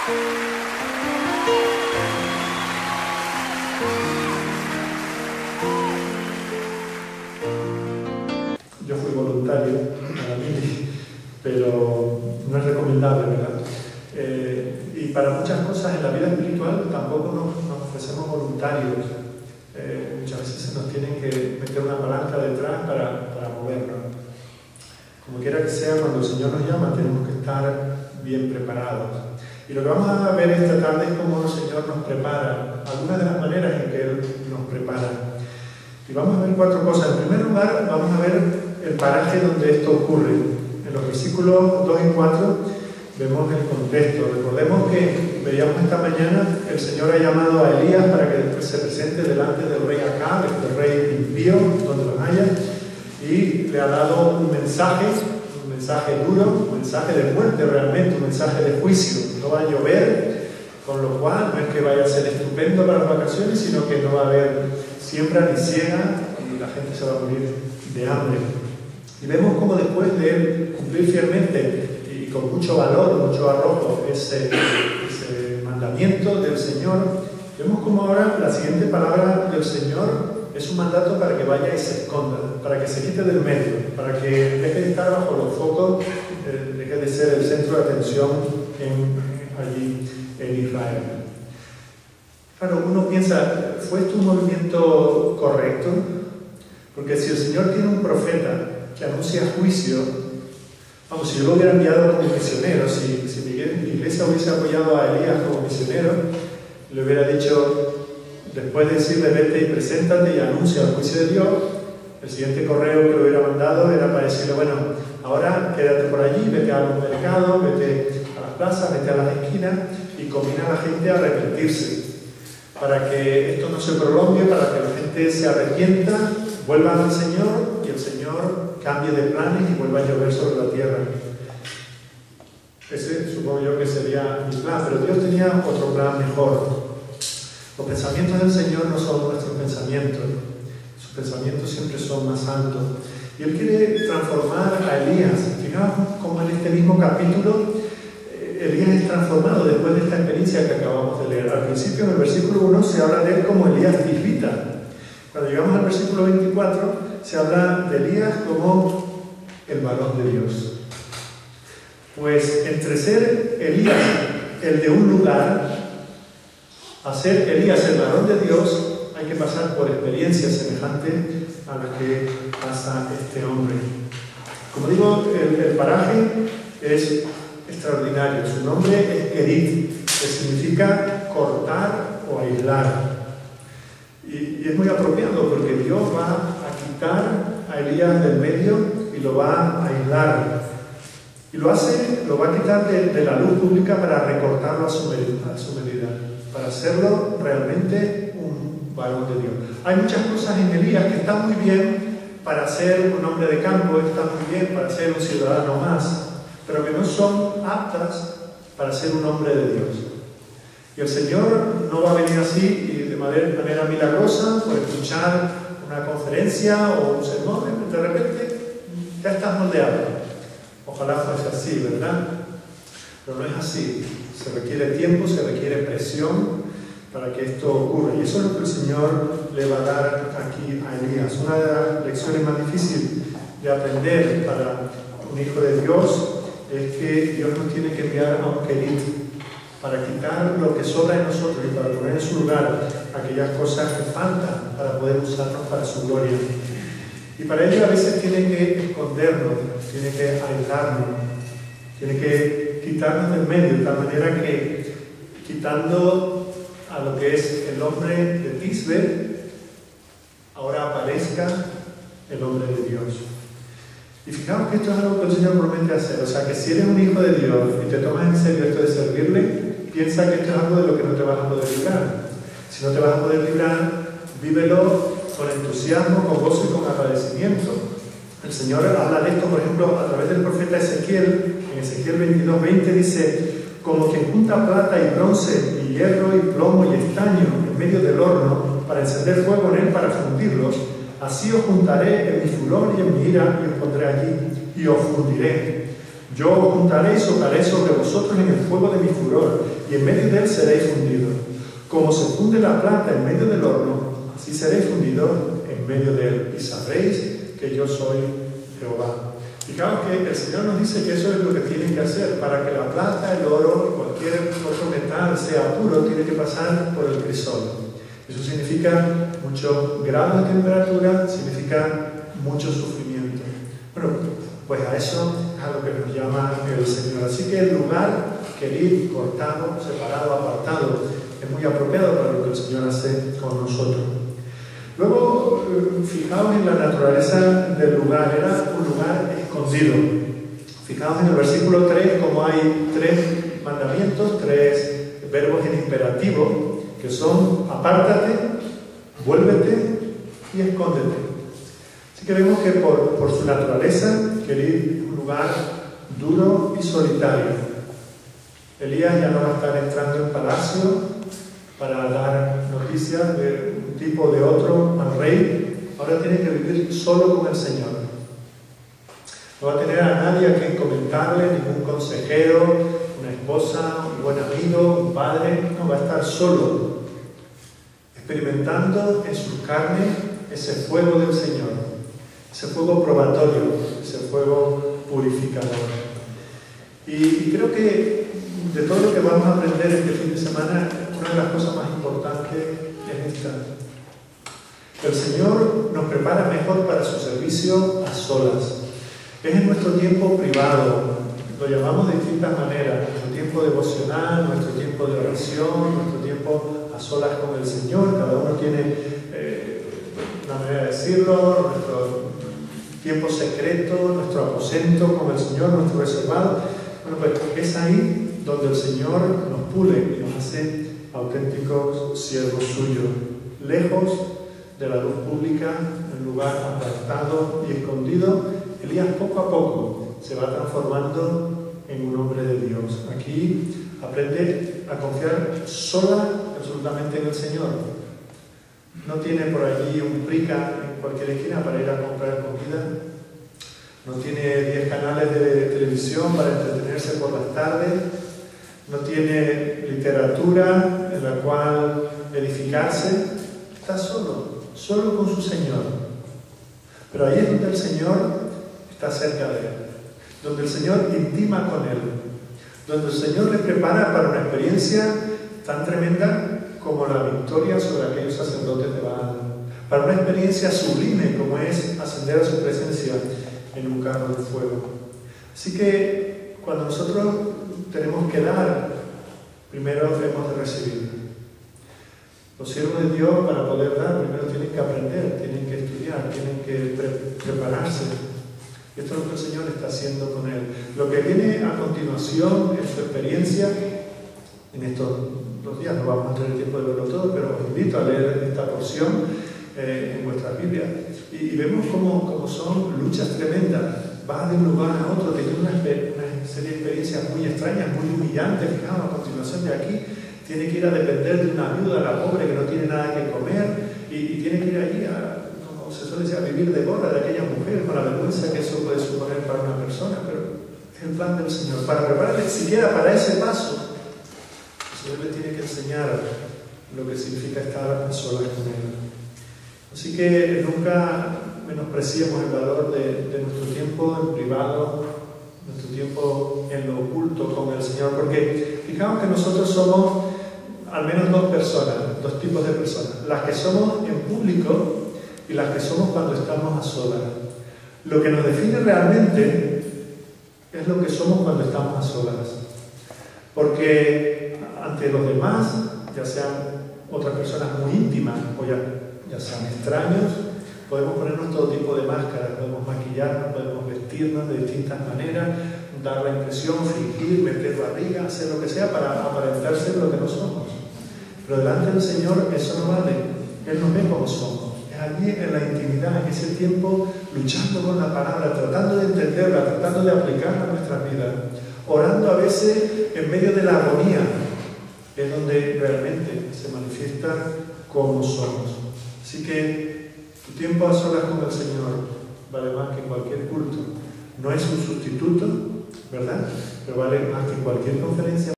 Yo fui voluntario para mí, pero no es recomendable, ¿verdad? Y para muchas cosas en la vida espiritual tampoco nos ofrecemos voluntarios. Muchas veces se nos tienen que meter una palanca detrás para movernos. Como quiera que sea, cuando el Señor nos llama tenemos que estar bien preparados. Y lo que vamos a ver esta tarde es cómo el Señor nos prepara, algunas de las maneras en que Él nos prepara. Y vamos a ver 4 cosas. En primer lugar, vamos a ver el paraje donde esto ocurre. En los versículos 2 y 4 vemos el contexto. Recordemos que veíamos esta mañana el Señor ha llamado a Elías para que se presente delante del rey Acab, este rey impío, donde los haya, y le ha dado un mensaje duro, un mensaje de muerte realmente, un mensaje de juicio. No va a llover, con lo cual no es que vaya a ser estupendo para las vacaciones, sino que no va a haber siembra ni siega y la gente se va a morir de hambre. Y vemos cómo después de él cumplir fielmente y con mucho valor, mucho arrojo ese mandamiento del Señor, vemos cómo ahora la siguiente palabra del Señor es un mandato para que vaya y se esconda, para que se quite del medio, para que deje de estar bajo los focos, deje de ser el centro de atención allí en Israel. Claro, uno piensa, ¿fue esto un movimiento correcto? Porque si el Señor tiene un profeta que anuncia juicio, vamos, si yo lo hubiera enviado como misionero, si mi iglesia hubiese apoyado a Elías como misionero, le hubiera dicho, después de decirle vete y preséntate y anuncia el juicio de Dios, el siguiente correo que le hubiera mandado era para decirle, bueno, ahora quédate por allí, vete a los mercados, vete a las plazas, vete a las esquinas y combina a la gente a arrepentirse, para que esto no se prolongue, para que la gente se arrepienta, vuelva al Señor y el Señor cambie de planes y vuelva a llover sobre la tierra. Ese supongo yo que sería mi plan, pero Dios tenía otro plan mejor. Los pensamientos del Señor no son nuestros pensamientos, sus pensamientos siempre son más altos. Y Él quiere transformar a Elías. Fijaos cómo en este mismo capítulo Elías es transformado después de esta experiencia que acabamos de leer. Al principio, en el versículo 1, se habla de él como Elías tisbita. Cuando llegamos al versículo 24, se habla de Elías como el varón de Dios. Pues entre ser Elías el de un lugar, a ser Elías el varón de Dios, hay que pasar por experiencias semejantes a las que pasa este hombre. Como digo, el paraje es extraordinario. Su nombre es Kerit, que significa cortar o aislar. Y es muy apropiado porque Dios va a quitar a Elías del medio y lo va a aislar. Y lo va a quitar de la luz pública para recortarlo a su medida, para hacerlo realmente un varón de Dios. Hay muchas cosas en Elías que están muy bien para ser un hombre de campo, están muy bien para ser un ciudadano más, pero que no son aptas para ser un hombre de Dios. Y el Señor no va a venir así y de manera milagrosa por escuchar una conferencia o un sermón, de repente ya estás moldeado. Ojalá fuese así, ¿verdad? Pero no es así. Se requiere tiempo, se requiere presión para que esto ocurra. Y eso es lo que el Señor le va a dar aquí a Elías. Una de las lecciones más difíciles de aprender para un hijo de Dios es que Dios nos tiene que enviar a un Kerit para quitar lo que sobra en nosotros y para poner en su lugar aquellas cosas que faltan para poder usarnos para su gloria. Y para ello a veces tiene que escondernos, tiene que aislarnos, tiene que quitarnos del medio, de tal manera que quitando a lo que es el hombre de Tisbe, ahora aparezca el hombre de Dios. Y fijaos que esto es algo que el Señor promete hacer. O sea, que si eres un hijo de Dios y te tomas en serio esto de servirle, piensa que esto es algo de lo que no te vas a poder librar. Si no te vas a poder librar, vívelo con entusiasmo, con gozo y con agradecimiento. El Señor habla de esto, por ejemplo, a través del profeta Ezequiel. En Ezequiel 22:20 dice: como quien junta plata y bronce y hierro y plomo y estaño en medio del horno para encender fuego en él para fundirlos, así os juntaré en mi furor y en mi ira y os pondré allí y os fundiré. Yo os juntaré y soplaré sobre vosotros en el fuego de mi furor, y en medio de él seréis fundidos. Como se funde la plata en medio del horno, así seréis fundidos en medio de él, y sabréis que yo soy Jehová. Fijaos que el Señor nos dice que eso es lo que tienen que hacer. Para que la plata, el oro, cualquier otro metal sea puro, tiene que pasar por el crisol. Eso significa muchos grados de temperatura, significa mucho sufrimiento. Bueno, pues a eso es a lo que nos llama el Señor. Así que el lugar, querido, cortado, separado, apartado, es muy apropiado para lo que el Señor hace con nosotros. Luego, fijaos en la naturaleza del lugar. Era un lugar escondido. Fijaos en el versículo 3 como hay 3 mandamientos, 3 verbos en imperativo, que son apártate, vuélvete y escóndete. Así que vemos que por su naturaleza, querid, un lugar duro y solitario. Elías ya no va a estar entrando en palacio para dar noticias de un tipo o de otro al rey. Ahora tiene que vivir solo con el Señor. No va a tener a nadie a quien comentarle, ningún consejero, una esposa, un buen amigo, un padre. No, va a estar solo, experimentando en su carne ese fuego del Señor, ese fuego probatorio, ese fuego purificador. Y creo que de todo lo que vamos a aprender este fin de semana, una de las cosas más importantes es esta. El Señor nos prepara mejor para su servicio a solas. Es en nuestro tiempo privado, lo llamamos de distintas maneras, nuestro tiempo devocional, nuestro tiempo de oración, nuestro tiempo a solas con el Señor. Cada uno tiene una manera de decirlo, nuestro tiempo secreto, nuestro aposento con el Señor, nuestro reservado. Bueno, pues es ahí donde el Señor nos pule y nos hace auténticos siervos suyos, lejos de la luz pública, en lugar apartado y escondido. Elías poco a poco se va transformando en un hombre de Dios. Aquí aprende a confiar sola absolutamente en el Señor. No tiene por allí un prica en cualquier esquina para ir a comprar comida. No tiene 10 canales de televisión para entretenerse por las tardes. No tiene literatura en la cual edificarse. Está solo con su Señor. Pero ahí es donde el Señor está cerca de él, donde el Señor intima con él, donde el Señor le prepara para una experiencia tan tremenda como la victoria sobre aquellos sacerdotes de Baal, para una experiencia sublime como es ascender a su presencia en un carro de fuego. Así que cuando nosotros tenemos que dar, primero hemos de recibir. Los siervos de Dios, para poder dar, primero tienen que aprender, tienen que estudiar, tienen que prepararse. Esto es lo que el Señor está haciendo con él. Lo que viene a continuación es su experiencia. En estos 2 días no vamos a tener tiempo de verlo todo, pero os invito a leer esta porción en vuestras Biblias. Y vemos cómo son luchas tremendas. Va de un lugar a otro, tiene una serie de experiencias muy extrañas, muy humillantes. Fijaos, a continuación de aquí, tiene que ir a depender de una viuda, la pobre, que no tiene nada que comer, y tiene que ir allí como se suele decir, a vivir de gorra de aquella mujer, con la vergüenza que eso puede suponer para una persona. Pero es el plan del Señor. Para prepararle siquiera para ese paso, el Señor le tiene que enseñar lo que significa estar a solas con Él. Así que nunca menospreciemos el valor de nuestro tiempo en privado, nuestro tiempo en lo oculto con el Señor, porque fijamos que nosotros somos al menos 2 personas, 2 tipos de personas: las que somos en público y las que somos cuando estamos a solas. Lo que nos define realmente es lo que somos cuando estamos a solas, porque ante los demás, ya sean otras personas muy íntimas o ya sean extraños, podemos ponernos todo tipo de máscaras, podemos maquillarnos, podemos vestirnos de distintas maneras, dar la impresión, fingir, meter barriga, hacer lo que sea para aparentar ser lo que no somos. Pero delante del Señor eso no vale. Él nos ve como somos. Es allí en la intimidad, en ese tiempo, luchando con la palabra, tratando de entenderla, tratando de aplicarla a nuestras vidas, orando a veces en medio de la agonía, es donde realmente se manifiesta como somos. Así que tu tiempo a solas con el Señor vale más que cualquier culto. No es un sustituto, ¿verdad? Pero vale más que cualquier conferencia